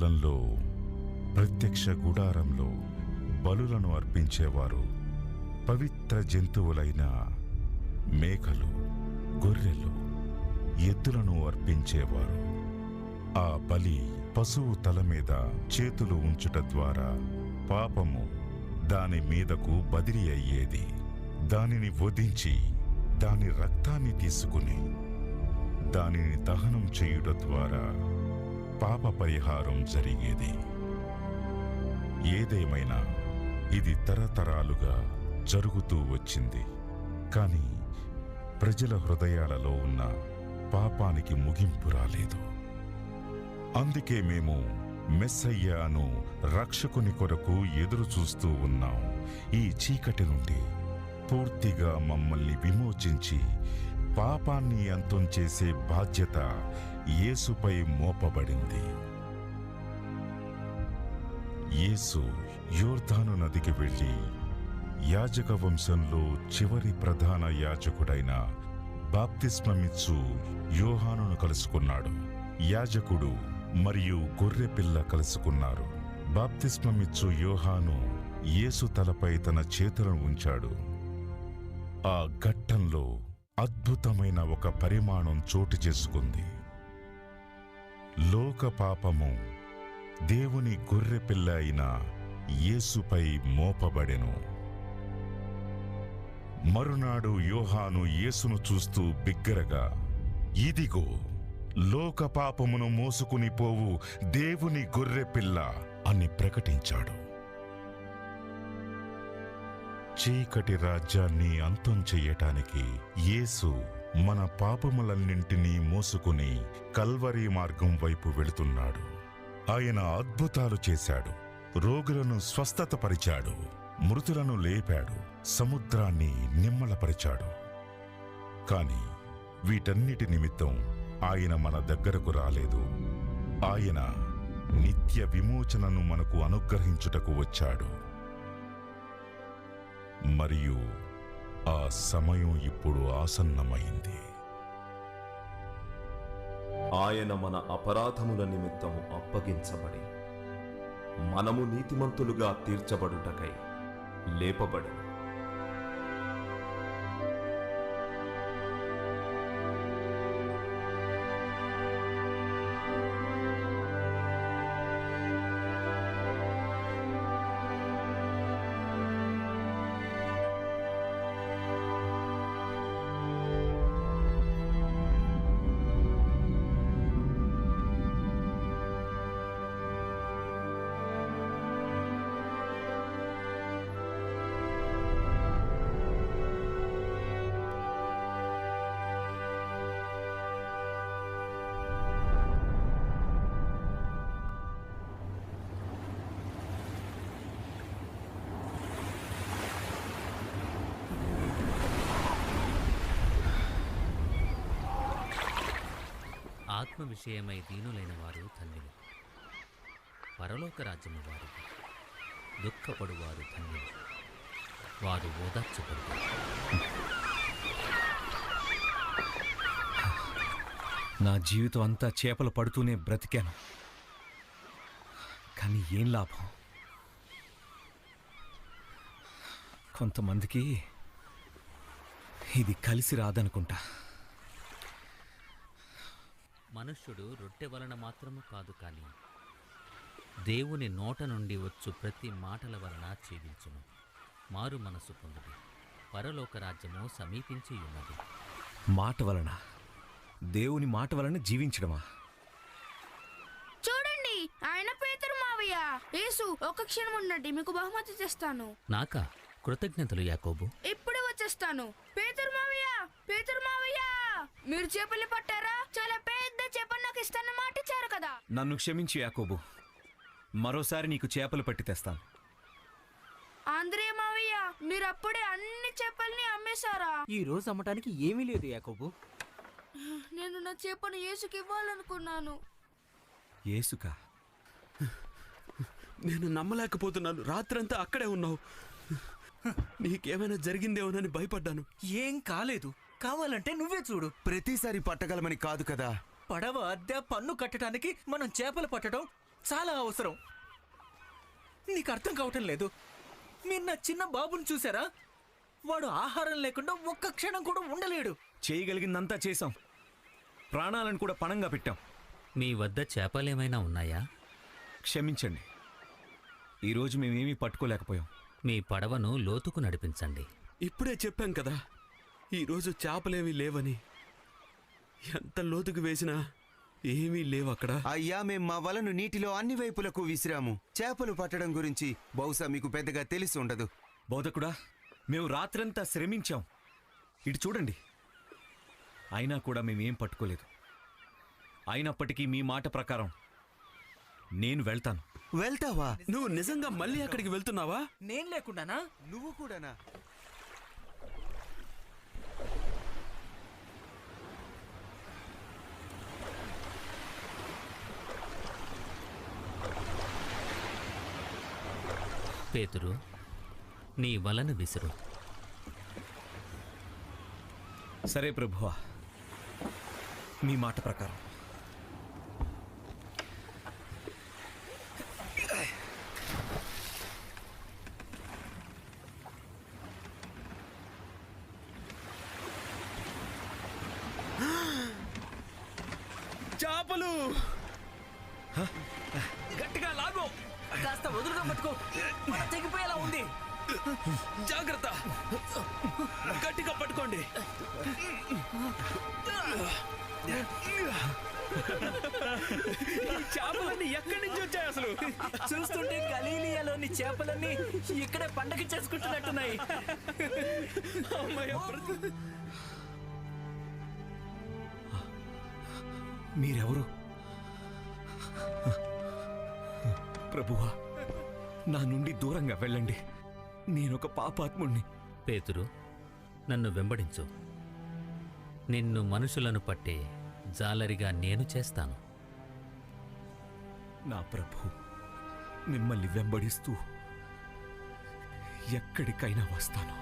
లో ప్రత్యక్ష గుడారంలో బలులను అర్పించేవారు పవిత్ర జంతువులైన మేకలు, గొర్రెలు, ఎద్దులను అర్పించేవారు. ఆ బలి పశువు తల మీద చేతులు ఉంచుట ద్వారా పాపము దాని మీదకు బదిలీ అయ్యేది. దానిని వధించి దాని రక్తాన్ని తీసుకుని దానిని దహనం చేయుట ద్వారా పాప పరిహారం జరిగేది. ఏదేమైనా ఇది తరతరాలుగా జరుగుతూ వచ్చింది. కానీ ప్రజల హృదయాలలో ఉన్న పాపానికి ముగింపు రాలేదు. అందుకే మేము మెస్సయ్యాను రక్షకుని కొరకు ఎదురు చూస్తూ ఉన్నాం. ఈ చీకటి నుండి పూర్తిగా మమ్మల్ని విమోచించి పాపాన్ని అంతం చేసే బాధ్యత యేసుపై మోపబడింది. యేసు యోర్దాను నదికి వెళ్లి యాజక వంశంలో చివరి ప్రధాన యాజకుడైన బాప్తిస్మమిచ్చు యోహానును కలుసుకున్నాడు. యాజకుడు మరియు గొర్రెపిల్ల కలుసుకున్నారు. బాప్తిస్మమిచ్చు యోహాను యేసు తలపై తన చేతులను ఉంచాడు. ఆ ఘట్టంలో అద్భుతమైన ఒక పరిమాణం చోటు చేసుకుంది. లోక పాపము దేవుని గొర్రెపిల్ల అయిన యేసుపై మోపబడెను. మరునాడు యోహాను యేసును చూస్తూ బిగ్గరగా, ఇదిగో లోక పాపమును మోసుకుని పోవు దేవుని గొర్రెపిల్ల అని ప్రకటించాడు. చీకటి రాజ్యాన్ని అంతం చెయ్యటానికి యేసు మన పాపములన్నింటినీ మోసుకుని కల్వరీ మార్గం వైపు వెళుతున్నాడు. ఆయన అద్భుతాలు చేశాడు. రోగులను స్వస్థతపరిచాడు, మృతులను లేపాడు, సముద్రాన్ని నిమ్మలపరిచాడు. కాని వీటన్నిటి నిమిత్తం ఆయన మన దగ్గరకు రాలేదు. ఆయన నిత్య విమోచనను మనకు అనుగ్రహించుటకు వచ్చాడు. మరియు ఆ సమయం ఇప్పుడు ఆసన్నమైంది. ఆయన మన అపరాధముల నిమిత్తము అప్పగించబడి మనము నీతిమంతులుగా తీర్చబడుటకై లేపబడెను. ఆత్మ విషయమై దీనులైన వారు ధన్యులు, పరలోక రాజ్యము వారిది. దుఃఖపడువారు ధన్యులు, వారు ఓదార్చబడుతారు. నా జీవితం అంతా చేపలు పడుతూనే బ్రతికాను, కానీ ఏం లాభం? కొంతమందికి ఇది కలిసి రాదనుకుంటా. మనుష్యుడు రొట్టె వలన మాత్రము కాదు, కానీ దేవుని నోట నుండి వచ్చు ప్రతి మాటల వలన జీవించును. మారు మనసు పొందుడి, పరలోక రాజ్యము సమీపించి ఉన్నది. మాట వలన, దేవుని మాట వలన జీవించడమా? చూడండి, ఆయన పేతురు మావయ్య. యేసు, ఒక క్షణం ఉండండి, మీకు బహుమతి తెస్తాను. నాకా? కృతజ్ఞతలు యాకోబు. ఇప్పుడు వచ్చేస్తాను. పేతురు మావయ్య, పేతురు మావయ్య, మీరు చేపలు పట్టారా? చాలా పెద్ద చేపలు నాకు ఇస్తాను మాట ఇచ్చారు కదా. నన్ను క్షమించు యాకోబు, మరోసారి నీకు చేపలు పట్టి తెస్తాను. ఆంధ్రే మావయ్య, మీరు అప్పుడే అన్ని చేపల్ని అమ్మేశారా? ఈ రోజు అమ్మటానికి ఏమీ లేదు యాకోబు. నేను నా చేపను యేసుకి ఇవ్వాలనుకున్నాను. యేసుకా? నేను నమ్మలేకపోతున్నాను. రాత్రంతా అక్కడే ఉన్నావు. నీకేమైనా జరిగిందేమోనని భయపడ్డాను. ఏం కాలేదు, కావాలంటే నువ్వే చూడు. ప్రతిసారి పట్టగలమని కాదు కదా. పడవ అద్దె, పన్ను కట్టడానికి మనం చేపలు పట్టడం చాలా అవసరం. నీకు అర్థం కావటం లేదు. మీరు నా చిన్న బాబుని చూసారా? వాడు ఆహారం లేకుండా ఒక్క క్షణం కూడా ఉండలేడు. చేయగలిగిందంతా చేశాం, ప్రాణాలను కూడా పణంగా పెట్టాం. మీ వద్ద చేపలేమైనా ఉన్నాయా? క్షమించండి, ఈరోజు మేమేమీ పట్టుకోలేకపోయాం. మీ పడవను లోతుకు నడిపించండి. ఇప్పుడే చెప్పాం కదా, ఈరోజు చేపలేమీ లేవని. ఎంత లోతుకు వేసినా ఏమీ లేవు అక్కడ. అయ్యా, మేం మా వలను నీటిలో అన్ని వైపులకు విసిరాము. చేపలు పట్టడం గురించి బహుశా మీకు పెద్దగా తెలిసి ఉండదు. బోధకుడా, మేము రాత్రంతా శ్రమించాం. ఇటు చూడండి, అయినా కూడా మేమేం పట్టుకోలేదు. అయినప్పటికీ మీ మాట ప్రకారం నేను వెళ్తాను. వెళ్తావా? నువ్వు నిజంగా మళ్ళీ అక్కడికి వెళ్తున్నావా? నేను లేకుండానా? నువ్వు కూడానా? పేతురు, నీ వలను విసురు. సరే ప్రభువా, మీ మాట ప్రకారం. చేపలు! గట్టిగా లాగు. కాస్త వదులుగా పట్టుకో. మన తెగిపోయేలా ఉంది. జాగ్రత్త, గట్టిగా పట్టుకోండి. చేపలన్నీ ఎక్కడి నుంచి వచ్చాయి అసలు? చూస్తుంటే గలీలియాలోని చేపలన్నీ ఇక్కడే పండగ చేసుకుంటున్నట్టున్నాయి. అమ్మయ్య, మీరెవరు? ప్రభువా, నా నుండి దూరంగా వెళ్ళండి. నేనొక పాపాత్ముణ్ణి. పేతురు, నన్ను వెంబడించు. నిన్ను మనుషులను పట్టే జాలరిగా నేను చేస్తాను. నా ప్రభు, మిమ్మల్ని వెంబడిస్తూ ఎక్కడికైనా వస్తాను.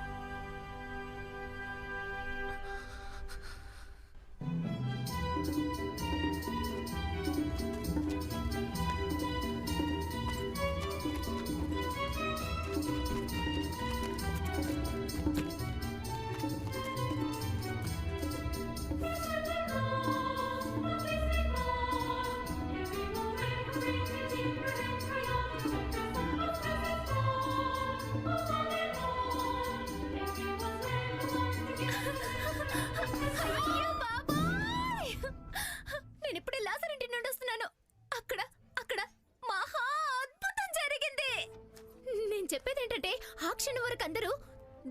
అయ్యో బాబోయ్! నేను ఇప్పుడే లాజర్ ఇంటి నుండి వస్తున్నాను. అక్కడ అక్కడ మహా అద్భుతం జరిగింది. నేను చెప్పేది ఏంటంటే, ఆ క్షణం వరకు అందరూ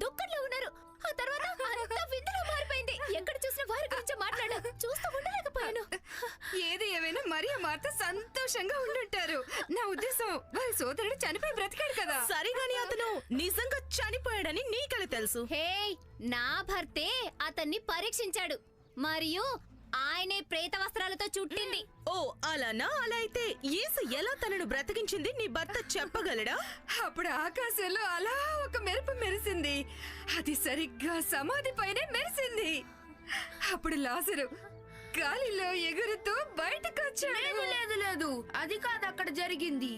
దుఃఖంలో ఉన్నారు. ఆ తర్వాత అంతా విందులో మారిపోయింది. ఎక్కడ చూసినా వారి గురించి మాట్లాడారు. చూస్తూ ఉండలేకపోయాను. ఏది ఏమైనా మరియా మార్త సంతోషంగా ఉండుంటారు. నా ఉద్దేశం, వారి సోదరుడు చనిపోయి బ్రతికాడు కదా. సరిగాని అతను నిజంగా చనిపోయాడని నీకెలా తెలుసు? హే, నా భర్తే అతన్ని పరీక్షించాడు మరియు ఆయనే ప్రేత వస్త్రాలతో చుట్టింది. ఓ అలానా? అలా అయితే యేసు ఎలా తనను బ్రతికించింది నీ భర్త చెప్పగలడా? అప్పుడు ఆకాశంలో అలా ఒక మెరుపు మెరిసింది. అది సరిగ్గా సమాధి పైనే మెరిసింది. అప్పుడు లాజరు గాలిలో ఎగురుతూ బయటకు వచ్చాడు. లేదు లేదు లేదు, అది కాదు అక్కడ జరిగింది.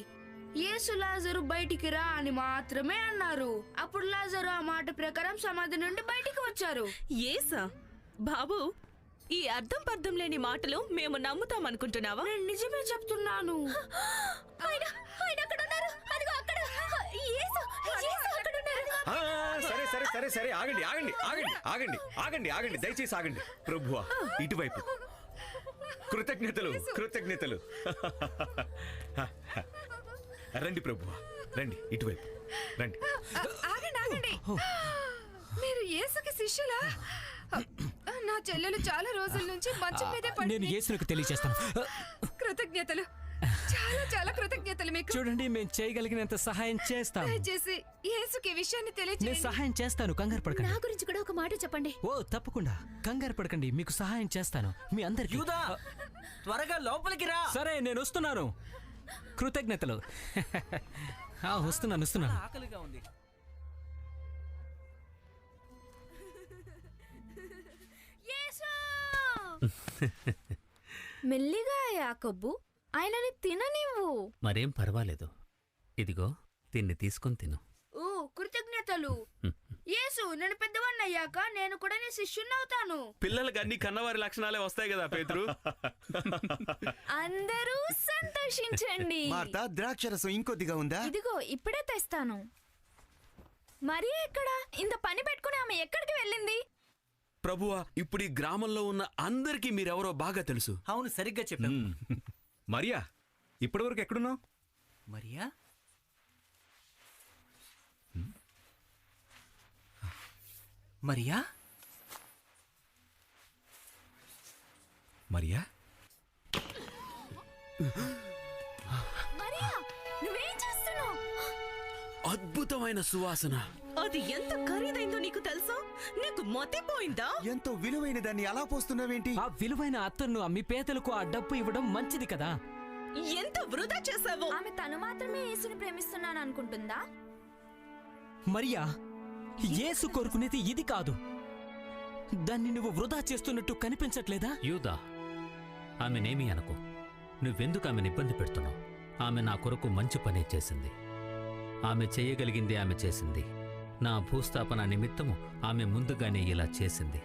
యేసు లాజరు బయటికి రా అని మాత్రమే అన్నారు. అప్పుడు లాజరు ఆ మాట ప్రకారం సమాధి నుండి బయటికి వచ్చారు. యేసా? బాబు, ఈ అర్థం పర్థం లేని మాటలు మేము నమ్ముతాం అనుకుంటున్నావా? నేను నిజమే చెప్తున్నాను. సరే సరే సరే సరే, ఆగండి ఆగండి ఆగండి ఆగండి ఆగండి ఆగండి, దయచేసి ఆగండి. ప్రభువా, ఇటువైపు. కృతజ్ఞతలు కృతజ్ఞతలు. రండి ప్రభువా, రండి ఇటువైపు రండి. ఆగండి ఆగండి, మీరు యేసుకి శిష్యులా? నా చెల్లెలు చాలా రోజుల నుంచి మంచం మీదే నేను పడింది. యేసునికి తెలియజేస్తాను. కృతజ్ఞతలు, చాలా చాలా కృతజ్ఞతలు మీకు. చూడండి, మేము చేయగలిగినంత సహాయం చేస్తాం. దయచేసి యేసుకి ఈ విషయాన్ని నేను తెలియజేయండి. సహాయం చేస్తాను, కంగారు పడకండి. నా గురించి కూడా ఒక మాట చెప్పండి. ఓ తప్పకుండా, కంగారు పడకండి, మీకు సహాయం చేస్తాను. మీ అందరికి త్వరగా లోపలికి రా. సరే, నేను వస్తున్నాను. కృతజ్ఞతలు. వస్తున్నాను వస్తున్నాను. ఆకలిగా ఉంది. మెల్లిగా యాకోబు ఆయనని తిననివ్వు. మరేం పర్వాలేదు. ఇదిగో దీన్ని తీసుకొని తిను. ఓ కృతజ్ఞతలు. యేసు, నేను పెద్దవాడిని అయ్యాక నేను కూడా నీ శిష్యున్నవుతాను. పిల్లలకి అన్ని కన్నవారి లక్షణాలే వస్తాయి కదా పేతురు. అందరూ సంతోషించండి. మార్తా, ద్రాక్షరసం ఇంకొద్దిగా ఉందా? ఇదిగో ఇప్పుడే తెస్తాను. మరి ఎక్కడ? ఇంత పని పెట్టుకుని ఆమె ఎక్కడికి వెళ్ళింది? ప్రభువా, ఇప్పుడు ఈ గ్రామంలో ఉన్న అందరికీ మీరెవరో బాగా తెలుసు. అవును, సరిగ్గా చెప్పావు. మరియా, ఇప్పటివరకు ఎక్కడున్నావు? మరియా, మరియా, మరియా, మరియా, నువ్వేం చేస్తున్నావు? అద్భుతమైన సువాసన. అది ఎంత ఖరీదైందో నీకు తెలుసా? నీకు మతిపోయిందా? ఎంతో విలువైన దాన్ని అలా పోస్తున్నావేంటి? ఆ విలువైన అత్తర్ను అమ్మి పేదలకు ఆ డబ్బు ఇవ్వడం మంచిది కదా. ఎంత వృధా చేసావో. ఆమె తను మాత్రమే యేసుని ప్రేమిస్తున్నాను అనుకుంటుందా? మరియా, యేసు కోరుకునేది ఇది కాదు. దాన్ని నువ్వు వృధా చేస్తున్నట్టు కనిపించట్లేదా? యూదా, ఆమెనేమీ అనుకో. నువ్వెందుకు ఆమెను ఇబ్బంది పెడుతున్నావు? ఆమె నా కొరకు మంచి పనే చేసింది. ఆమె చేయగలిగింది ఆమె చేసింది. నా భూస్థాపన నిమిత్తము ఆమె ముందుగానే ఇలా చేసింది.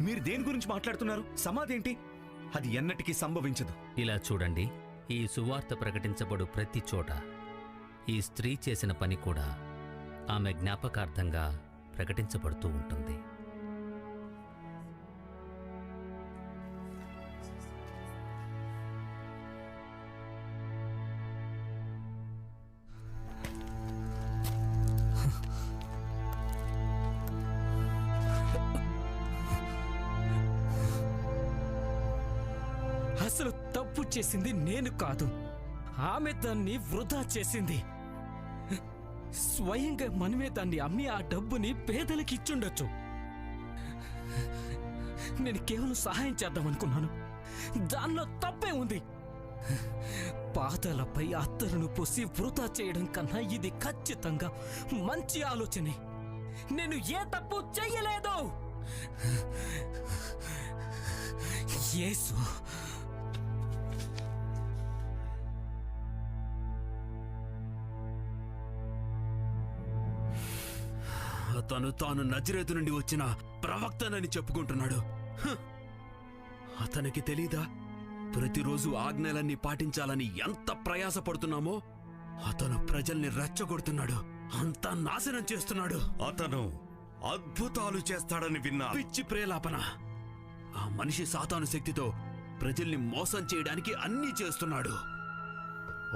మీరు దేని గురించి మాట్లాడుతున్నారు? సమాధి ఏంటి? అది ఎన్నటికీ సంభవించదు. ఇలా చూడండి, ఈ సువార్త ప్రకటించబడు ప్రతి చోట ఈ స్త్రీ చేసిన పని కూడా ఆమె జ్ఞాపకార్థంగా ప్రకటించబడుతూ ఉంటుంది. అసలు తప్పు చేసింది నేను కాదు, ఆమె దాన్ని వృధా చేసింది. స్వయంగా మనమే దాన్ని అమ్మి ఆ డబ్బుని పేదలకి ఇచ్చుండొచ్చు. నేను కేవలం సహాయం చేద్దామనుకున్నాను. దానిలో తప్పే ఉంది. పాదాలపై అత్తరును పోసి వృధా చేయడం కన్నా ఇది ఖచ్చితంగా మంచి ఆలోచనే. నేను ఏ తప్పు చెయ్యలేదు. యేసు తాను నజరేతు నుండి వచ్చిన ప్రవక్తనని చెప్పుకుంటున్నాడు. అతనికి తెలీదా ప్రతిరోజు ఆజ్ఞలన్నీ పాటించాలని ఎంత ప్రయాసపడుతున్నామో? అతను ప్రజల్ని రెచ్చగొడుతున్నాడు, అంతా నాశనం చేస్తున్నాడు. అతను అద్భుతాలు చేస్తాడని విన్నా. పిచ్చి ప్రేలాపన. ఆ మనిషి సాతాను శక్తితో ప్రజల్ని మోసం చేయడానికి అన్నీ చేస్తున్నాడు.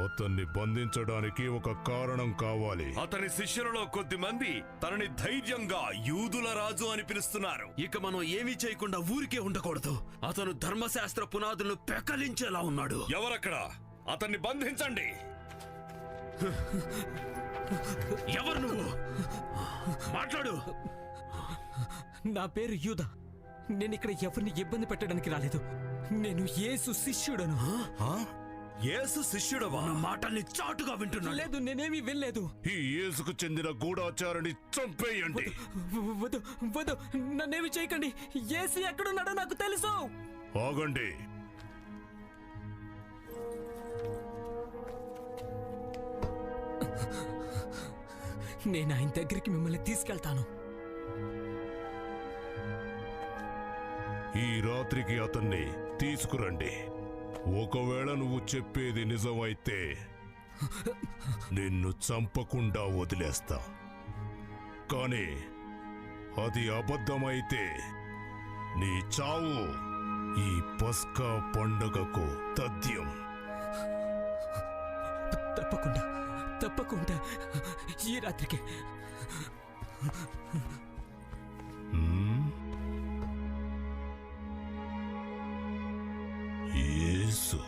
అతన్ని బంధించడానికి ఒక కారణం కావాలి. అతని శిష్యులలో కొద్దిమంది తనని ధైర్యంగా యూదుల రాజు అని పిలుస్తున్నారు. ఇక మనం ఏమీ చేయకుండా ఊరికే ఉండకూడదు. అతను ధర్మశాస్త్ర పునాదులను పెకలించేలా ఉన్నాడు. ఎవరక్కడ? అతన్ని బంధించండి. ఎవరు నువ్వు? మాట్లాడు. నా పేరు యూదా. నేను ఇక్కడ ఎవరిని ఇబ్బంది పెట్టడానికి రాలేదు. నేను యేసు శిష్యుడను. యేసు శిష్యుడవా? నా మాటల్ని చాటుగా వింటున్నాడు. లేదు, నేనేమీ వినలేదు. ఈ యేసుకు చెందిన గూఢాచారిని చంపేయండి. వద్దు వద్దు, నన్నేమి చేయకండి. యేసు ఎక్కడున్నాడో నాకు తెలుసు. ఆగండి. నేను ఆయన దగ్గరికి మిమ్మల్ని తీసుకెళ్తాను. ఈ రాత్రికి అతన్ని తీసుకురండి. ఒకవేళ నువ్వు చెప్పేది నిజమైతే నిన్ను చంపకుండా వదిలేస్తా. కానీ అది అబద్ధమైతే నీ చావు ఈ పస్కా పండుగకు తథ్యం. తప్పకుండా తప్పకుండా ఈ రాత్రికి. యేసు.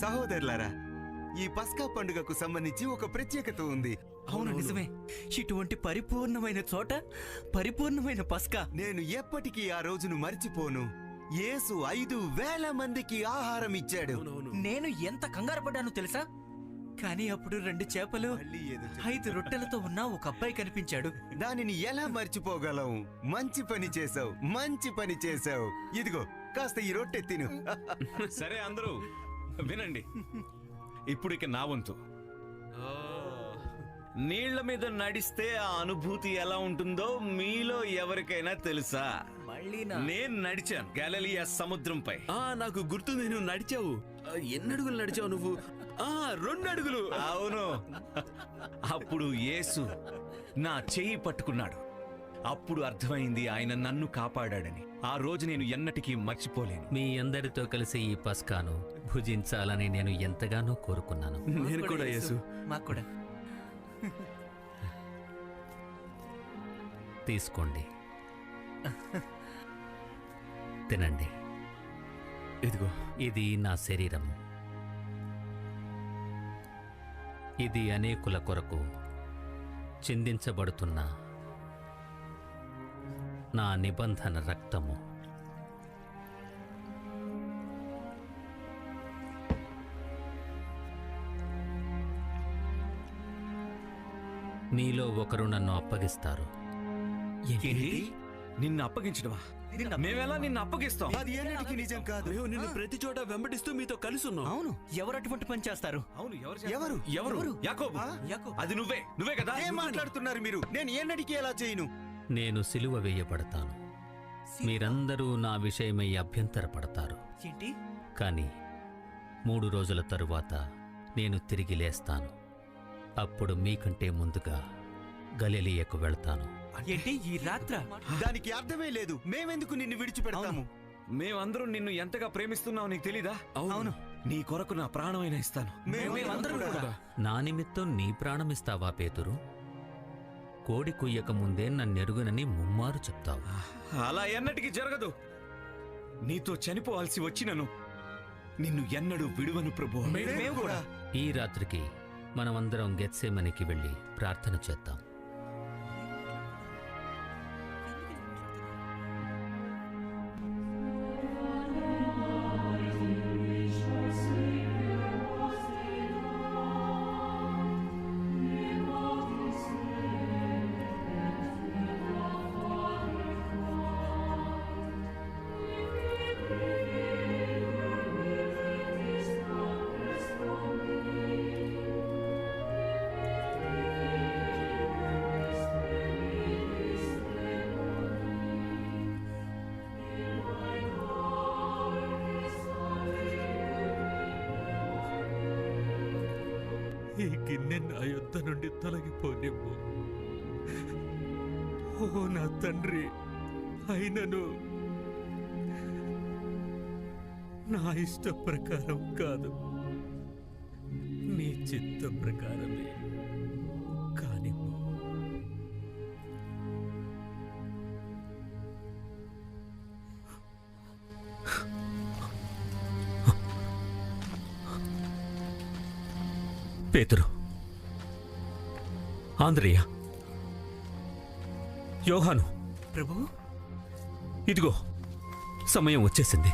సహోదరులారా, ఈ పస్కా పండుగకు సంబంధించి ఒక ప్రత్యేకత ఉంది. అవును, నిజమే. ఇటువంటి పరిపూర్ణమైన చోట పరిపూర్ణమైన పస్కా. నేను ఎప్పటికీ ఆ రోజును మర్చిపోను. యేసు 5,000 మందికి ఆహారం ఇచ్చాడు. నేను ఎంత కంగారు పడ్డానో తెలుసా? కానీ అప్పుడు 2 చేపలు 5 రొట్టెలతో ఉన్న ఒక అబ్బాయి కనిపించాడు. దానిని ఎలా మర్చిపోగలం? మంచి పని చేసావు, మంచి పని చేసావు. ఇదిగో కాస్త ఈ రొట్టె తిను. సరే అందరూ వినండి. ఇప్పుడు ఇక నా వంతు. నీళ్ల మీద నడిస్తే ఆ అనుభూతి ఎలా ఉంటుందో మీలో ఎవరికైనా తెలుసా? నేను నడిచాను గలిలయ సముద్రంపై. నాకు గుర్తుంది, నువ్వు నడిచావు. ఎన్ని అడుగులు నడిచావు నువ్వు? 2 అడుగులు. అవును. అప్పుడు యేసు నా చెయ్యి పట్టుకున్నాడు. అప్పుడు అర్థమైంది ఆయన నన్ను కాపాడాడని. ఆ రోజు నేను ఎన్నటికీ మర్చిపోలేను. మీ అందరితో కలిసి ఈ పస్కాను భుజించాలని నేను ఎంతగానో కోరుకున్నాను. నేను కూడా యేసు. మాకు కూడా. తీసుకోండి, తినండి. ఇదిగో ఇది నా శరీరము. ఇది అనేకుల కొరకు చిందించబడుతున్న నా నిబంధన రక్తము. మీలో ఒకరు నన్ను అప్పగిస్తారు. నిన్ను అప్పగించడమా? మేమెలా నిన్ను అప్పగిస్తాం? అది ఎన్నటికీ నిజం కాదు. మేము నిన్ను ప్రతి చోట వెంబడిస్తూ మీతో కలిసి ఉన్నాం. అవును. ఎవరు అటువంటి పని చేస్తారు? అవును. ఎవరు? ఎవరు? యాకోబు. అది నువ్వే కదా? ఏం మాట్లాడుతున్నారు మీరు? నేను ఎన్నటికీ ఎలా చేయను. నేను సిలువ వేయబడతాను. మీరందరూ నా విషయమై అభ్యంతరపడతారు. ఏంటి? కానీ 3 రోజుల తరువాత నేను తిరిగి లేస్తాను. అప్పుడు మీకంటే ముందుగా గలిలయకు వెళ్తాను. ఏంటి ఈ రాత్ర? దానికి అర్థమే లేదు. మేమెందుకు నిన్ను విడిచిపెడతాము? మేమందరం నిన్ను ఎంతగా ప్రేమిస్తున్నావు నీకు తెలీదా? అవును. నీ కొరకు నా ప్రాణమైనా ఇస్తాను. మేమందరం కూడా. నా నిమిత్తం నీ ప్రాణమిస్తావా పేతురు? కోడి కుయ్యక ముందే నన్నెరుగునని ముమ్మారు చెప్తావు. అలా ఎన్నటికీ జరగదు. నీతో చనిపోవాల్సి వచ్చినను నిన్ను ఎన్నడూ విడువను ప్రభు. మేము కూడా. ఈ రాత్రికి మనమందరం గెత్సేమనికి వెళ్ళి ప్రార్థన చేద్దాం. ఈ గిన్నె నా యొద్ద నుండి తొలగిపోనివ్వు. ఓ నా తండ్రి, అయినను నా ఇష్ట ప్రకారం కాదు, నీ చిత్త ప్రకారమే కానివ్వు. పేతురు, ఆంద్రేయ, యోహాను, ప్రభు, ఇదిగో సమయం వచ్చేసింది.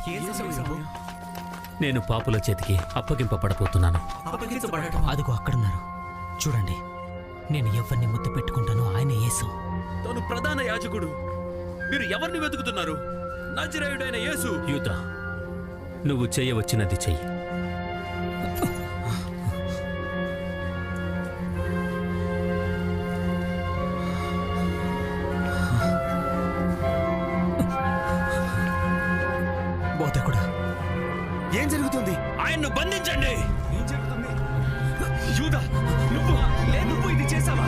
నేను పాపుల చేతికి అప్పగింపబడబోతున్నాను. అదిగో అక్కడున్నారు చూడండి. నేను ఎవరిని ముద్దు పెట్టుకుంటానో ఆయన యేసు. తాను ప్రధాన యాజకుడు. మీరు ఎవరిని వెతుకుతున్నారు? నజరేయుడైన యేసు. యూదా, నువ్వు చేయవచ్చినది చెయ్యి. ఏం జరుగుతుంది? ఆయన్ను బంధించండి. ఏం జరుగుతుంది? యూదా, నువ్వు ఇది చేసావా?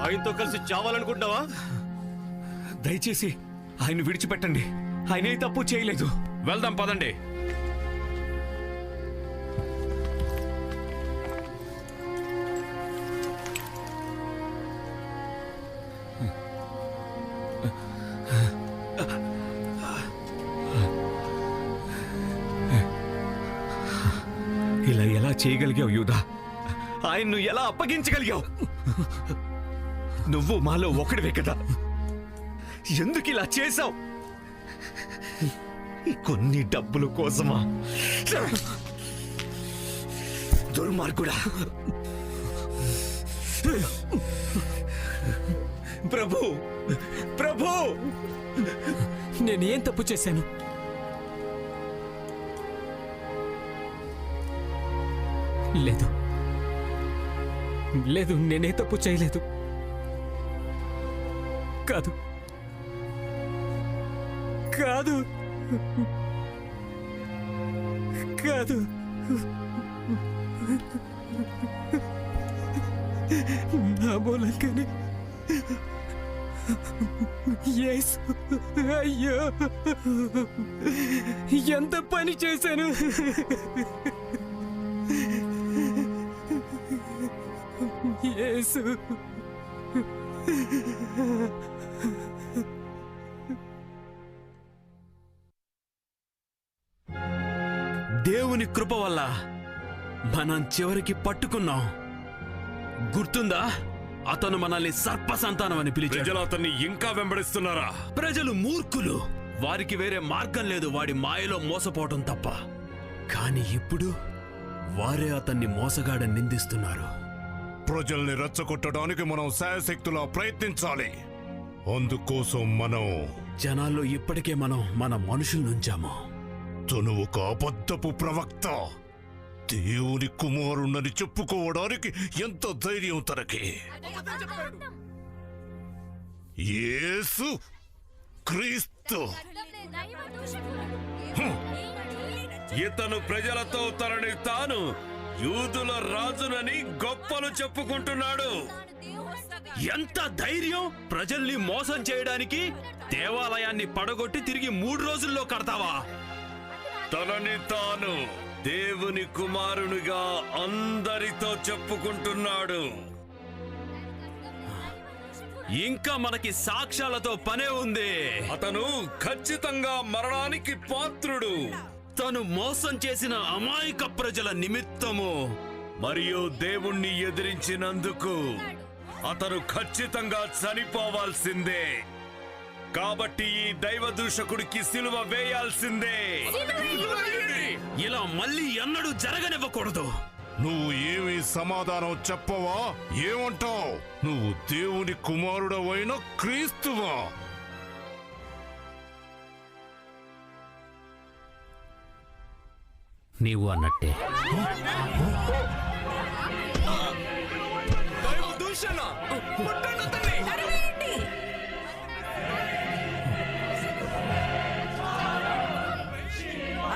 ఆయనతో కలిసి చావాలనుకుంటున్నావా? దయచేసి ఆయన విడిచిపెట్టండి. ఆయనే తప్పు చేయలేదు. వెళ్దాం పదండి. ఇలా ఎలా చేయగలిగావు యూదా? ఆయన్ను ఎలా అప్పగించగలిగావు? నువ్వు మాలో ఒకడివే కదా. ఎందుకు ఇలా చేశావు? కొన్ని డబ్బుల కోసమా? దుర్మార్గుడా! ప్రభు, ప్రభు, నేను ఏం తప్పు చేశాను? లేదు లేదు, నేనే తప్పు చేయలేదు. కాదు కాదు కాదు, నా మూలంగానే యేసు, అయ్యో ఎంత పని చేశాను. యేసు, దేవుని కృప వల్ల మనం చివరికి పట్టుకున్నాం. గుర్తుందా? అతను మనల్ని సర్ప సంతానం అని పిలిచాడు. ప్రజలు అతన్ని ఇంకా వెంబడిస్తున్నారా? ప్రజలు మూర్ఖులు, వారికి వేరే మార్గం లేదు వాడి మాయలో మోసపోవటం తప్ప. కానీ ఇప్పుడు వారే అతన్ని మోసగాడని నిందిస్తున్నారు. ప్రజల్ని రెచ్చగొట్టడానికి మనం శాయశక్తులా ప్రయత్నించాలి. అందుకోసం మనం జనాల్లో ఇప్పటికే మన మనుషులనుంచాము. తను ఒక అబద్ధపు ప్రవక్త. దేవుని కుమారుణ్ణని చెప్పుకోవడానికి ఎంత ధైర్యం తనకి! యేసు క్రీస్తు. ఇతను ప్రజలతో తనని తాను యూదుల రాజునని గొప్పలు చెప్పుకుంటున్నాడు. ఎంత ధైర్యం! ప్రజల్ని మోసం చేయడానికి దేవాలయాన్ని పడగొట్టి తిరిగి 3 రోజుల్లో కడతావా? తనని తాను దేవుని కుమారునిగా అందరితో చెప్పుకుంటున్నాడు. ఇంకా మనకి సాక్ష్యాలతో పనే ఉంది. అతను ఖచ్చితంగా మరణానికి పాత్రుడు. తను మోసం చేసిన అమాయక ప్రజల నిమిత్తము మరియు దేవుణ్ణి ఎదిరించినందుకు అతను ఖచ్చితంగా చనిపోవాల్సిందే. కాబట్టి ఈ దైవ దూషకుడికి సిలువ వేయాల్సిందే. ఇలా మళ్ళీ ఎన్నడూ జరగనివ్వకూడదు. నువ్వు ఏమీ సమాధానం చెప్పవా? ఏమంటావు? నువ్వు దేవుని కుమారుడవైన క్రీస్తువా? నీవు అన్నట్టే.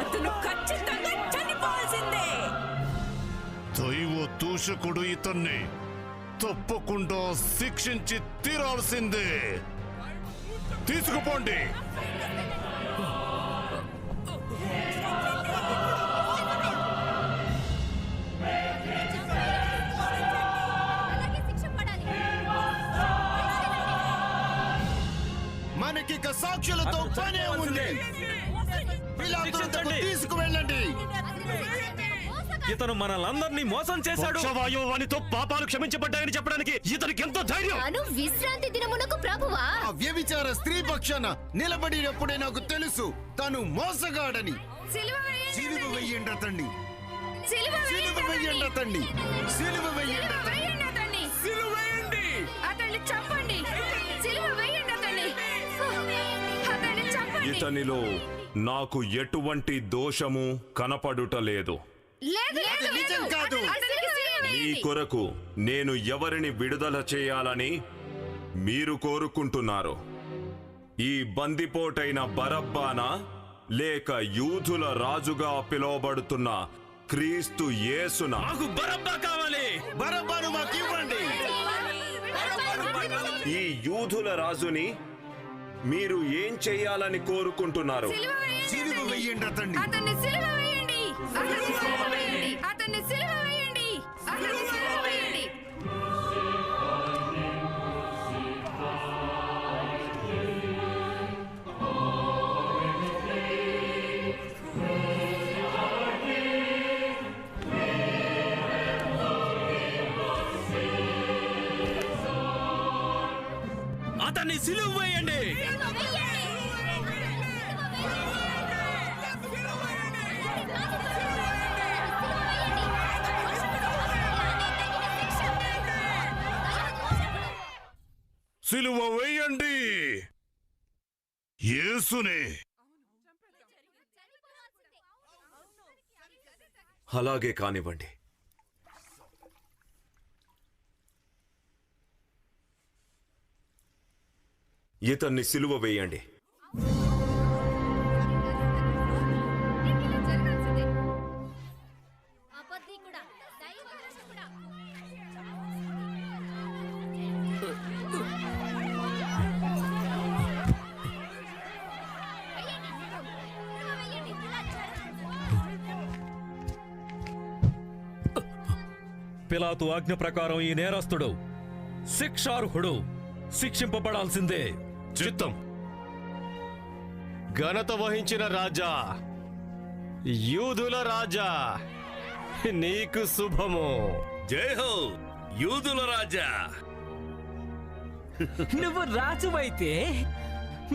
అతను ఖచ్చితంగా చనిపోవాల్సిందే. దైవ దూషకుడు ఇతన్ని తప్పకుండా శిక్షించి తీరాల్సిందే. తీసుకుపోండి. మనకిక సాక్షులతో పనే ఉంది. తీసుకువెళ్ళండి. ఇతను మనలందరినీ మోసం చేశాడు. వానితో పాపాలు క్షమించబడ్డాయని చెప్పడానికి ఇతనికి ఎంతో ధైర్యం. విశ్రాంతి దినమునకు ప్రభువా ఆ వ్యభిచార స్త్రీ పక్షాన నిలబడినప్పుడే నాకు తెలుసు తను మోసగాడని. సిలువ వెయ్యండి అతన్ని. సిలువ వెయ్యండి అతన్ని. సిలువ వెయ్యండి అతన్ని. సిలువ వేయండి. అతన్ని చంపండి. సిలువ వేయండి అతన్ని. అతన్ని చంపండి. ఇతనిలో నాకు ఎటువంటి దోషము కనపడుటలేదు. నిజం కాదు. మీ కొరకు నేను ఎవరిని విడుదల చేయాలని మీరు కోరుకుంటున్నారు? ఈ బందిపోటైన బరబ్బానా, లేక యూదుల రాజుగా పిలువబడుతున్న క్రీస్తు యేసునా? నాకు బరబ్బా కావాలి. బరబ్బాను మాకు ఇవ్వండి. ఈ యూదుల రాజుని మీరు ఏం చేయాలని కోరుకుంటున్నారు? సిలువ వెయ్యండి అతన్ని. అతన్ని సిలువ వేయండి. అతన్ని సిలువ వేయండి. అతన్ని సిలువ వేయండి. అతన్ని సిలువ వేయండి. అతన్ని అతన్ని సిలువ వేయండి. సిలువ వేయండి యేసునే. అలాగే కానివ్వండి. ఇతన్ని సిలువ వేయండి. పిలాతు ఆజ్ఞ ప్రకారం ఈ నేరస్తుడు శిక్షార్హుడు, శిక్షింపబడాల్సిందే. చిత్తం. ఘనత వహించిన రాజా, యూదుల రాజా, నీకు శుభము. జై హో యూదుల రాజా. నువ్వు రాజువైతే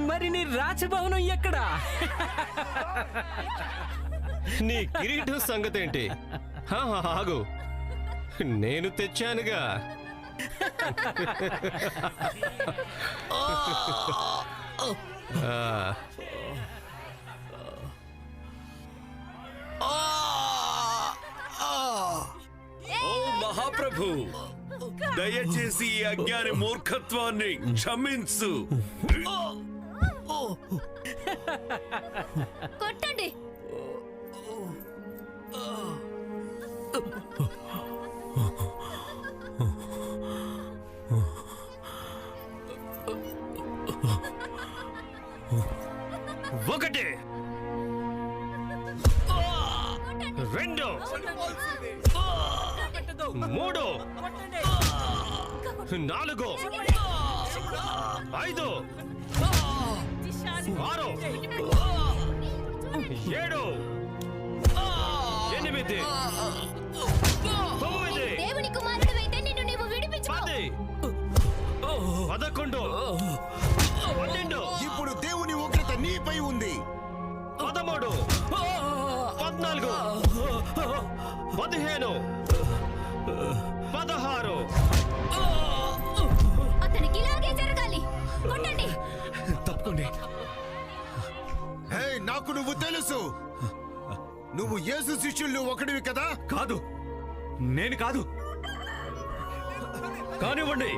మరి నీ రాజభవనం ఎక్కడా? నీ కిరీటం సంగతేంటి? ఆగు, నేను తెచ్చానుగా. ఓ మహాప్రభు, దయచేసి ఈ అజ్ఞాని మూర్ఖత్వాన్ని క్షమించు. కొట్టండి. ఒకటి, రెండు, మూడు, నాలుగు, ఐదు, ఆరు, ఏడు, ఎనిమిది, తొమ్మిది, దేవుని కుమారుడివైతే నిన్ను నీవు విడిపించుకో. 10, 11, 12, ఇప్పుడు దేవుని ఉగ్రత నీపై ఉంది. 13, 14, 15, 16. అతనికి ఇలాగే జరగాలి. కొట్టండి. తప్పకండి. హే, నాకు నువ్వు తెలుసు. నువ్వు యేసు శిష్యుల్లో ఒకడివి కదా? కాదు, నేను కాదు. కానివ్వండి.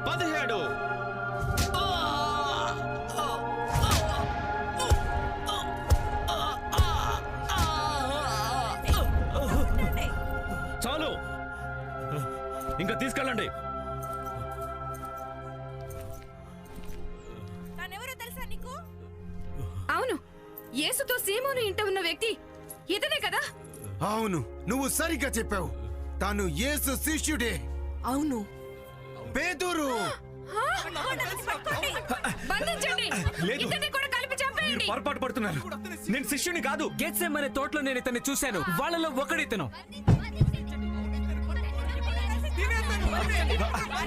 17. చాలు, ఇంకా తీసుకెళ్ళండి. అవును, యేసుతో సీమోను ఇంట ఉన్న వ్యక్తి ఇతనే కదా? అవును, నువ్వు సరిగ్గా చెప్పావు. తాను యేసు శిష్యుడే. అవును. పేతురు. బంధించండి. లేదు. ఇతన్ని కూడా కలిపి చంపేయండి. పొరపాటు పడుతున్నారు. నేను శిష్యుని కాదు. గెత్సెమనే తోటలో నేను ఇతన్ని చూశాను. వాళ్ళలో ఒకడితను.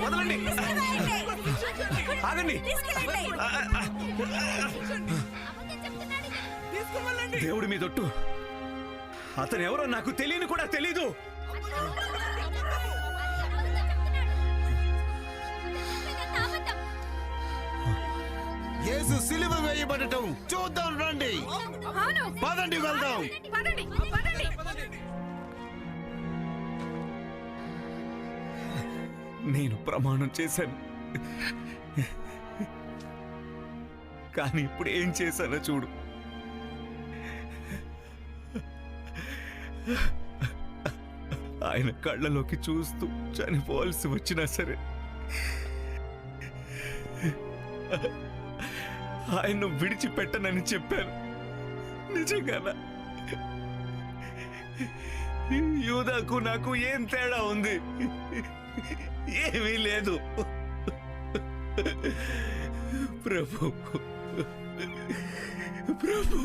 వదలండి, ఆగండి. దేవుడి మీదొట్టు, అతను ఎవరో నాకు తెలియని కూడా తెలీదు. యేసు సిలువ వేయబడటం చూద్దాం రండి. పదండి, వెళ్దాం. నేను ప్రమాణం చేశాను, కానీ ఇప్పుడు ఏం చేశానో చూడు. ఆయన కళ్ళలోకి చూస్తూ చనిపోవాల్సి వచ్చినా సరే ఆయన్ను విడిచిపెట్టనని చెప్పాను. నిజంగానా? యూదాకు నాకు ఏం తేడా ఉంది? ఏమీ లేదు. ప్రభు, ప్రభు,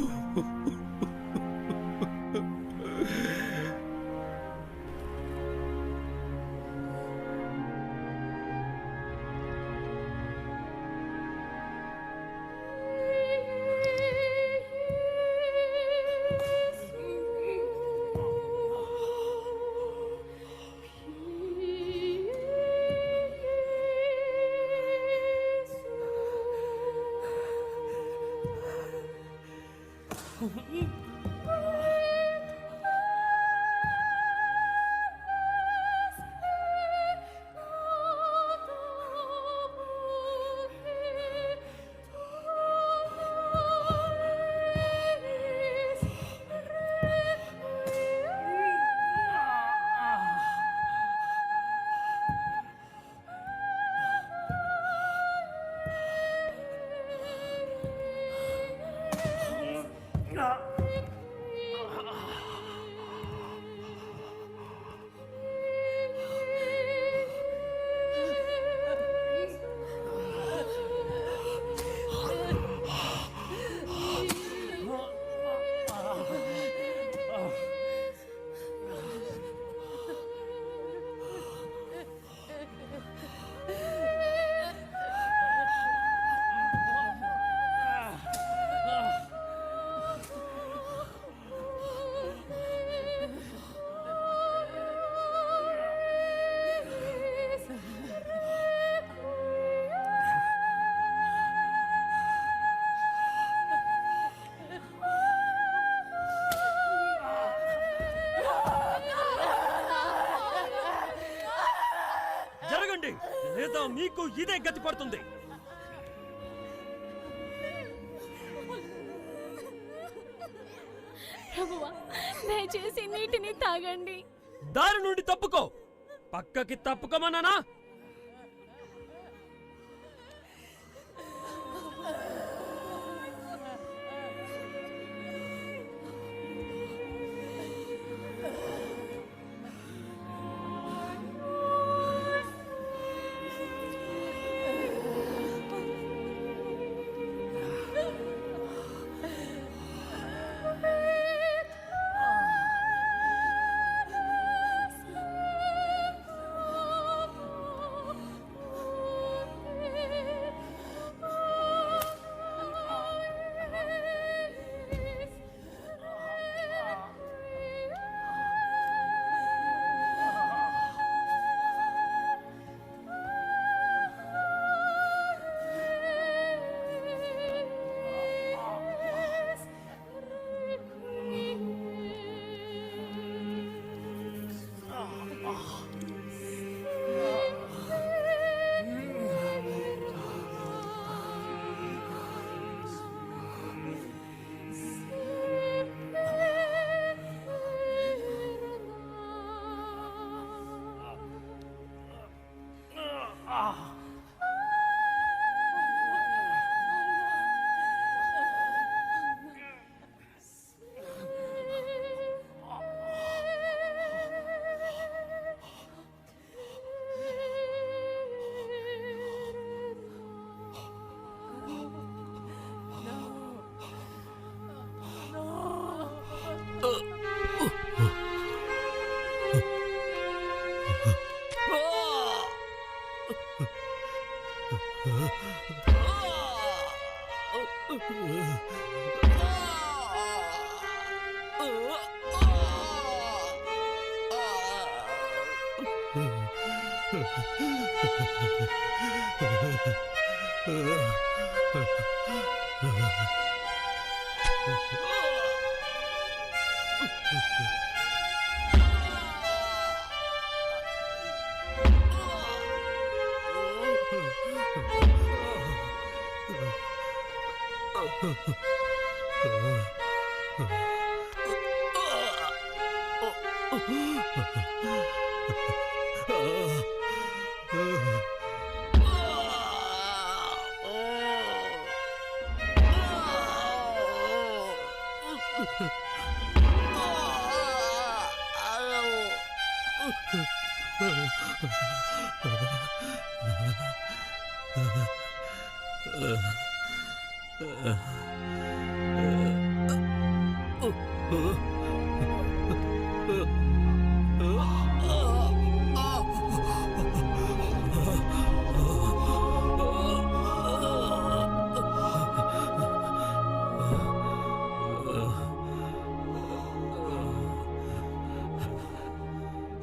జరగండి, లేదా మీకు ఇదే గతి పడుతుంది. ప్రభువా, దయచేసి నీటిని తాగండి. దారి నుండి తప్పుకో. పక్కకి తప్పుకోమన్నానా?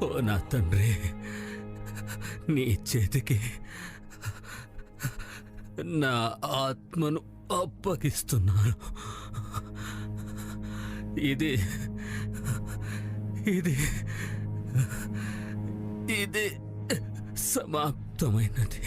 ఓ నా తండ్రి, నీ చేతికి నా ఆత్మను అప్పగిస్తున్నాను. ఇది ఇది ఇది సమాప్తమైనది.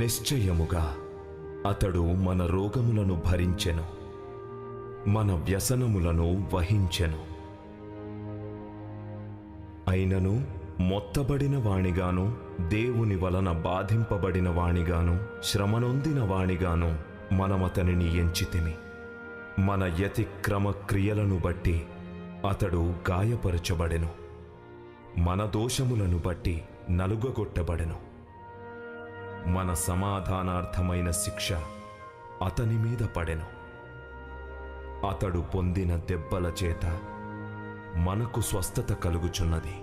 నిశ్చయముగా అతడు మన రోగములను భరించెను, మన వ్యసనములను వహించెను. అయినను మొత్తబడిన వానిగాను, దేవుని వలన బాధింపబడిన వానిగాను, శ్రమనొందిన వానిగాను మనమతనిని ఎంచితిమి. మన యతిక్రమ క్రియలను బట్టి అతడు గాయపరచబడెను, మన దోషములను బట్టి నలుగగొట్టబడెను. మన సమాధానార్థమైన శిక్ష అతని మీద పడెను. అతడు పొందిన దెబ్బల చేత మనకు స్వస్థత కలుగుచున్నది.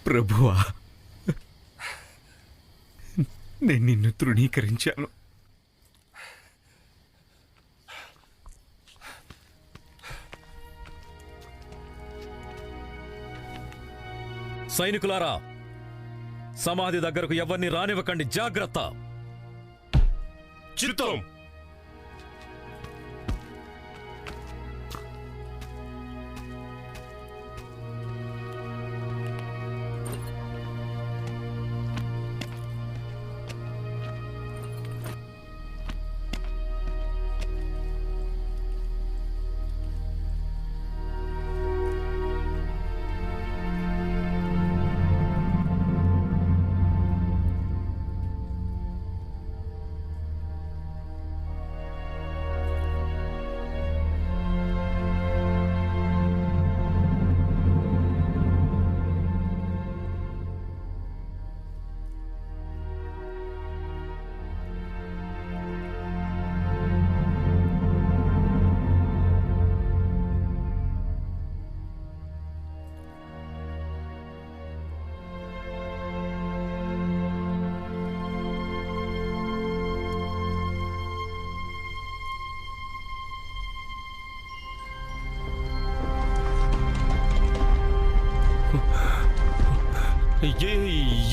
ప్రభువా, నేను నిన్ను తృణీకరించాను. సైనికులారా, సమాధి దగ్గరకు ఎవరిని రానివ్వకండి, జాగ్రత్త. చిత్తం.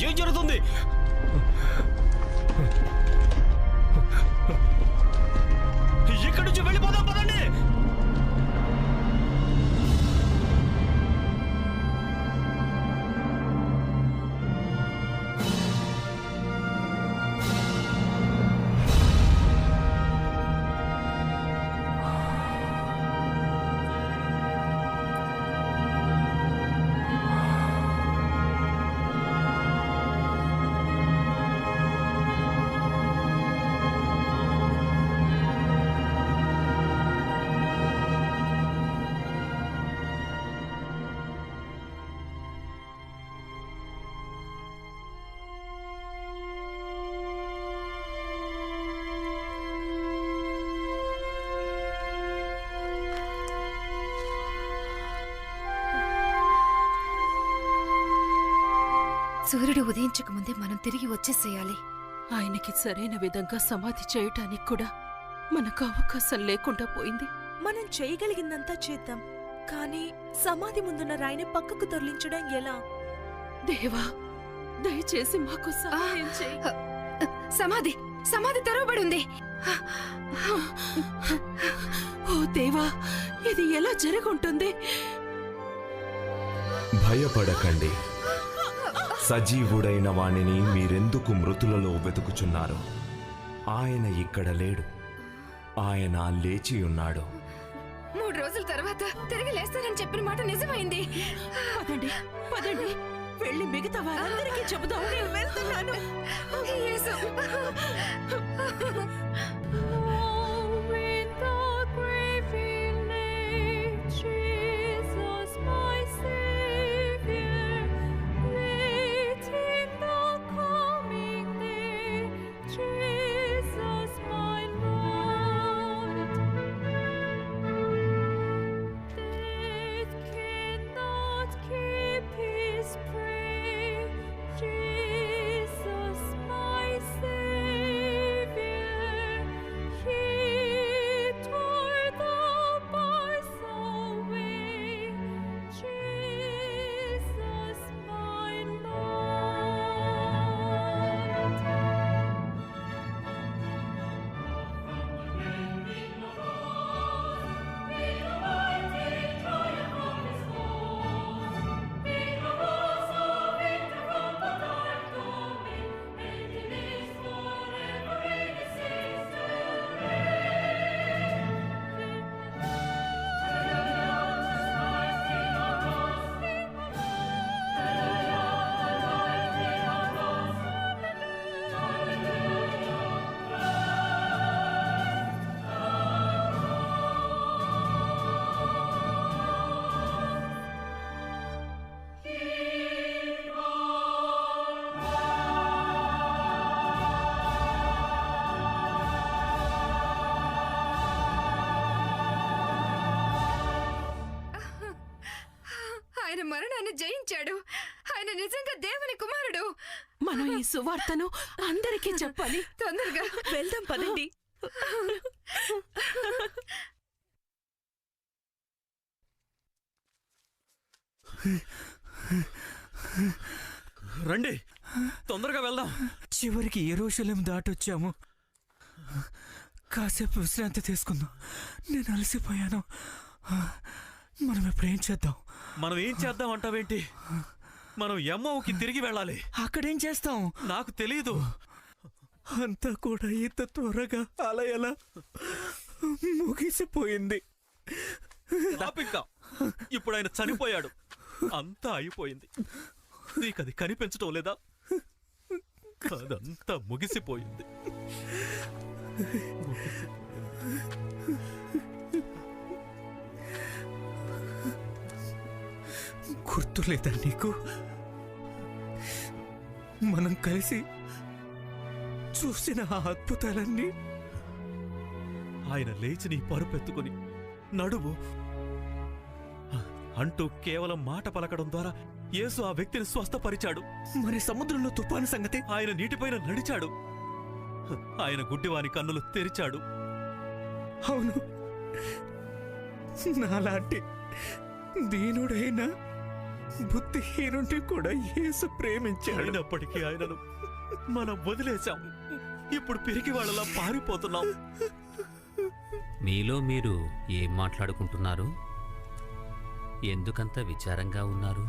ఏం జరుగుతుంది? ఇక్కడి నుంచి వెళ్ళిపోదాం, పదండి. సూర్యుడు ఉదయించక ముందే మనం తిరిగి వచ్చేసేయాలి. ఆయనకి సరైన విధంగా సమాధి చేయటానికి కూడా మనకు అవకాశం లేకుండా పోయింది. మనం చేయగలిగిందంతా చేద్దాం, కానీ సమాధి ముందున్న రాయిని పక్కకు తొలగించడం ఎలా? దేవా, దయచేసి మాకు సహాయం చేయి. సమాధి సమాధి తెరవబడి ఉంది. ఓ దేవా, ఇది ఎలా జరుగుంటుంది? భయపడకండి. సజీవుడైన వాణిని మీరెందుకు మృతులలో వెతుకుచున్నారు? ఆయన ఇక్కడ లేడు, ఆయన లేచియున్నాడు. 3 రోజుల తర్వాత తిరిగి లేస్తానని చెప్పిన మాట నిజమైంది. పదండి పదండి, వెళ్ళి మిగతా వారందరికీ చెబుదాం. నేను వెళ్తున్నాను. యేసు. ఆయన మరణాన్ని జయించాడు. ఆయన నిజంగా దేవుని కుమారుడు. మనం ఈ సువార్తను అందరికీ చెప్పాలి. తొందరగా వెళ్దాం పదండి. రండి, తొందరగా వెళ్దాం. చివరికి యెరూషలేం దాటొచ్చాము. కాసేపు విశ్రాంతి తీసుకుందాం. నేను అలసిపోయాను. మనం ఎప్పుడేం చేద్దాం? మనం ఏం చేద్దాం అంటావేంటి? మనం ఎమ్మోకి తిరిగి వెళ్ళాలి. అక్కడేం చేస్తాం? నాకు తెలియదు. అంతా కూడా ఇంత త్వరగా అలా ఎలా ముగిసిపోయింది. ఇంకా ఇప్పుడు ఆయన చనిపోయాడు, అంతా అయిపోయింది. నీకది కనిపించటం లేదా? అదంతా ముగిసిపోయింది. గుర్తులేదా నీకు? మనం కలిసి చూసిన ఆ అద్భుతాలన్నీ. ఆయన లేచి నీ పరుపెత్తుకుని నడువు అంటూ కేవలం మాట పలకడం ద్వారా యేసు ఆ వ్యక్తిని స్వస్థపరిచాడు. మరి సముద్రంలో తుఫాను సంగతి? ఆయన నీటిపైన నడిచాడు. ఆయన గుడ్డివాని కన్నులు తెరిచాడు. అవును, నాలాంటి దీనుడైన బుద్ధిహీనుడిని కూడా యేసు ప్రేమించాడు. అయినప్పటికీ ఆయనను మనం వదిలేశాం. ఇప్పుడు పిరికి వాళ్ళలా పారిపోతున్నాం. మీలో మీరు ఏం మాట్లాడుకుంటున్నారు? ఎందుకంత విచారంగా ఉన్నారు?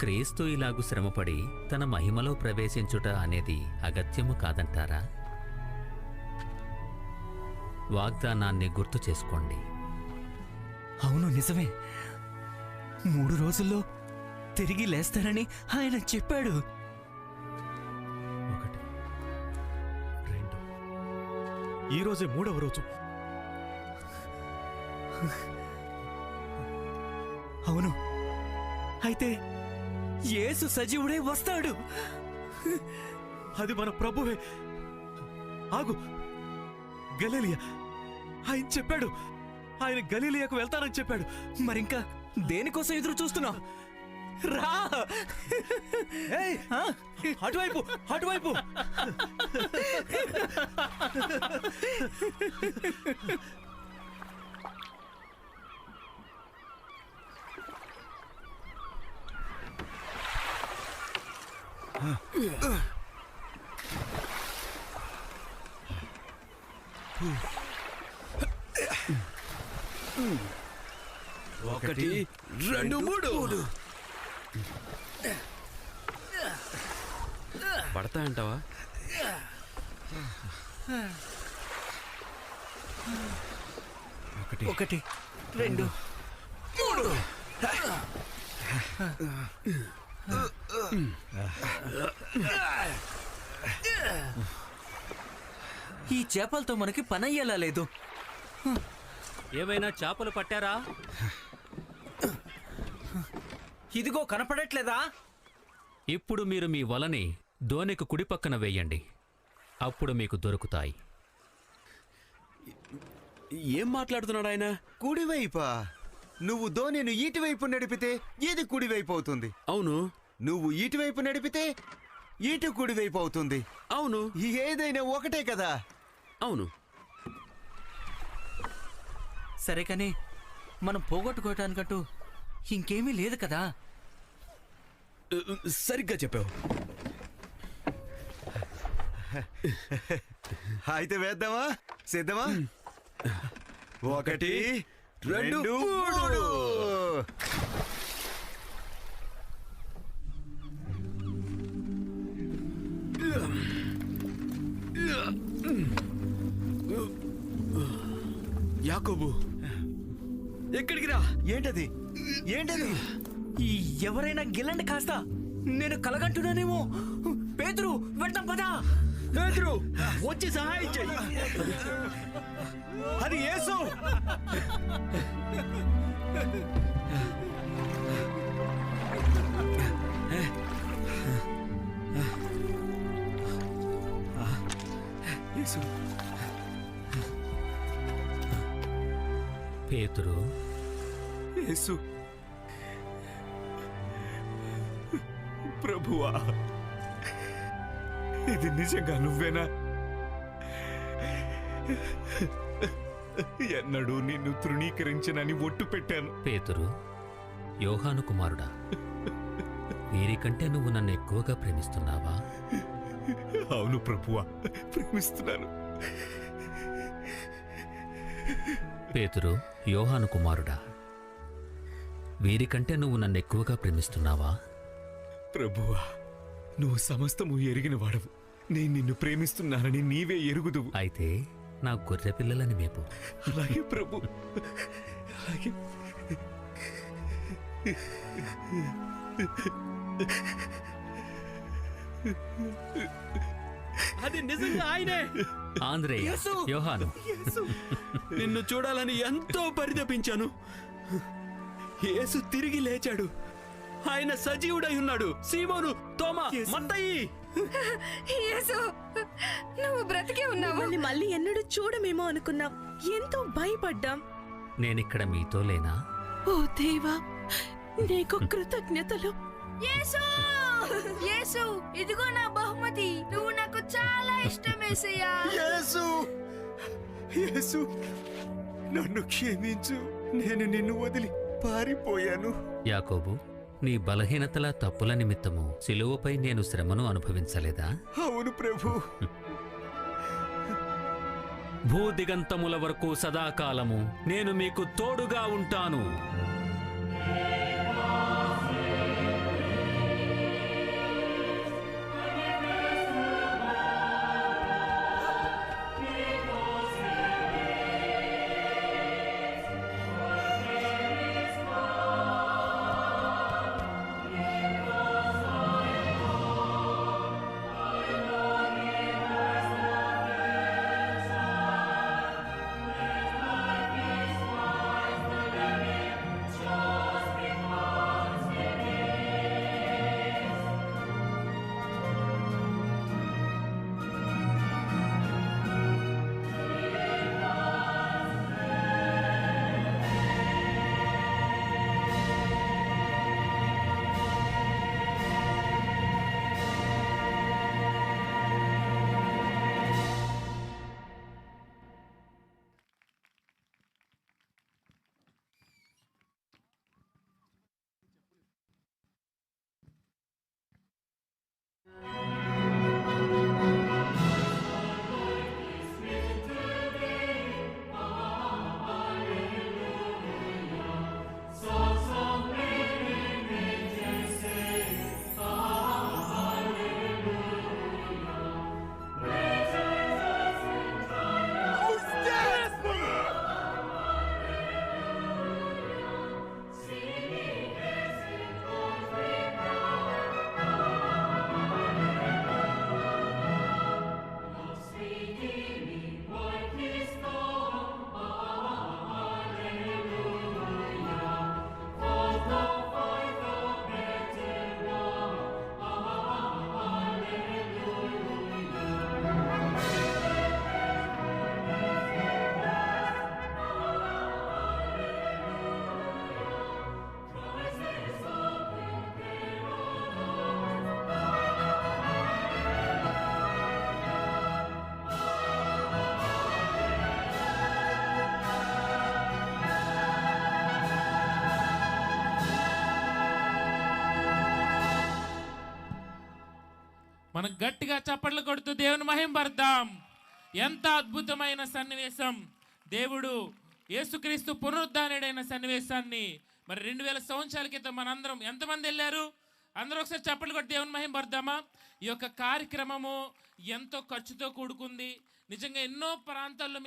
క్రీస్తు ఇలాగు శ్రమపడి తన మహిమలో ప్రవేశించుట అనేది అగత్యము కాదంటారా? వాగ్దానాన్ని గుర్తు చేసుకోండి. అవును, నిజమే. 3 రోజుల్లో తిరిగి లేస్తానని ఆయన చెప్పాడు. 1, 2, ఈరోజే 3వ రోజు. అవును, అయితే యేసు సజీవుడై వస్తాడు. అది మన ప్రభువే. ఆగు, గలిలియా. ఆయన చెప్పాడు, ఆయన గలిలియాకు వెళ్తానని చెప్పాడు. మరింకా దేనికోసం ఎదురు చూస్తున్నావు? రా! అటువైపు, అటువైపు. ఒకటి, రెండు, మూడు. పడతాయంటావా? ఒకటి, రెండు, మూడు. ఈ చేపలతో మనకి పనయ్యేలా లేదు. ఏమైనా చేపలు పట్టారా? ఇదిగో కనపడట్లేదా? ఇప్పుడు మీరు మీ వలని దోణికి కుడిపక్కన వేయండి. అప్పుడు మీకు దొరుకుతాయి. ఏం మాట్లాడుతున్నాడు ఆయన? కుడివైపా? నువ్వు దోణిని ఇటువైపు నడిపితే ఇది కుడివైపు అవుతుంది. అవును. నువ్వు ఇటువైపు నడిపితే ఇటు కుడివైపు అవుతుంది. అవును. ఏదైనా ఒకటే కదా? అవును. సరే కానీ మనం పోగొట్టుకోవటానికంటూ ఇంకేమీ లేదు కదా? సరిగ్గా చెప్పావు. అయితే వేద్దామా? సిద్ధమా? ఒకటి, రెండు, మూడు. యాకోబు, ఎక్కడికి రా? ఏంటది? ఏంటది? ఎవరైనా గిల్లండి కాస్త. నేను కలగంటున్నానేమో. పేతురు, వెళ్దాం పదా. పేతురు, వచ్చి సహాయం చెయ్యి. అది యేసు. యేసు. పేతురు, యేసు, ప్రభువా, ఇది నిజంగా నువ్వేనా? ఎన్నడూ నిన్ను తృణీకరించనని ఒట్టు పెట్టాను. పేతురు, యోహాను కుమారుడా, వీరికంటే నువ్వు నన్ను ఎక్కువగా ప్రేమిస్తున్నావా? అవును ప్రభువా, ప్రేమిస్తున్నాను. పేతురు, యోహాను కుమారుడా, వీరికంటే నువ్వు నన్ను ఎక్కువగా ప్రేమిస్తున్నావా? ప్రభువా, నువ్వు సమస్తము ఎరిగిన వాడవు. నేను నిన్ను ప్రేమిస్తున్నానని నీవే ఎరుగుదువు. అయితే నా గొర్రె పిల్లలని మేపు. అలాగే ప్రభు, అలాగే. అది నిజంగా ఆయనే. ఆంద్రేయ, యేసు! యోహాను, నిన్ను చూడాలని ఎంతో పరితపించాను. యేసు తిరిగి లేచాడు. ఆయన సజీవుడై ఉన్నాడు. సీమోను, తోమా, మత్తయి, యేసు, నువ్వు బ్రతికే ఉన్నావు. మిమ్మల్ని మళ్ళీ ఎన్నడూ చూడమేమో అనుకున్నాం. ఎంతో భయపడ్డాం. నేనిక్కడ మీతో లేనా? ఓ దేవా, నీకు కృతజ్ఞతలు. యేసు, యేసు, ఇదిగో నా బహుమతి. నువ్వు నాకు చాలా ఇష్టం యేసయ్యా. యేసు, యేసు, నన్ను క్షమించు. నేను నిన్ను వదిలి పారిపోయాను. యాకోబు, నీ బలహీనతల తప్పుల నిమిత్తము సిలువపై నేను శ్రమను అనుభవించలేదా? అవును ప్రభు. భూదిగంతముల వరకు సదాకాలము నేను మీకు తోడుగా ఉంటాను. మనం గట్టిగా చప్పట్లు కొడుతూ దేవుని మహింపడదాం. ఎంత అద్భుతమైన సన్నివేశం! దేవుడు యేసుక్రీస్తు పునరుద్ధానుడైన సన్నివేశాన్ని మరి 2000 సంవత్సరాల క్రితం మనందరం ఎంతమంది వెళ్ళారు? అందరూ ఒకసారి చప్పట్లు కొట్టి దేవుని మహింపడదామా? ఈ యొక్క కార్యక్రమము ఎంతో ఖర్చుతో కూడుకుంది. నిజంగా ఎన్నో ప్రాంతాల్లో